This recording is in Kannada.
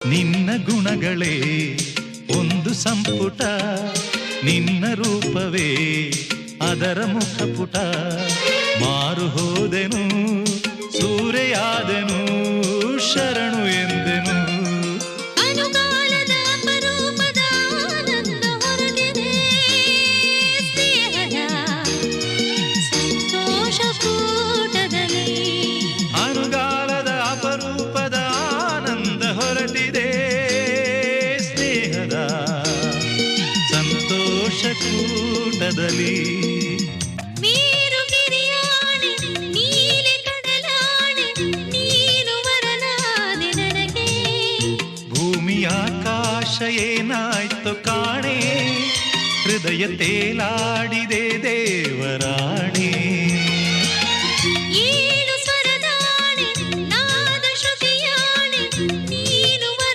ನಿನ್ನ ಗುಣಗಳೇ ಒಂದು ಸಂಪುಟ, ನಿನ್ನ ರೂಪವೇ ಅದರ ಮುಖಪುಟ. ಮಾರು ಹೋದೆನು ಸೂರೆಯಾದೆನು ಶರಣು ಎಂದೆನು. ಅನುಕಾಲದ ಅಪರೂಪದ ಆನಂದ ಹೊರಟಿದೆ, ಸ್ನೇಹದ ಸಂತೋಷ ಕೂಟದಲ್ಲಿ. ಅನುಗಾಲದ ಅಪರೂಪದ ಆನಂದ ಹೊರಟಿದೆ, ಸ್ನೇಹದ ಸಂತೋಷ ಕೂಟದಲ್ಲಿ. ನೀರು ಗಿರಿಯಾಣೆ ನೀಲಿ ಕಡಲಾಣೆ, ನೀನು ವರನಾದೆ ನನಗೆ. ಭೂಮಿ ಆಕಾಶ ಏನಾಯ್ತು ಕಾಣೆ, ಹೃದಯ ತೇಲಾಡಿದೆ ದೇವರಾಣೆ.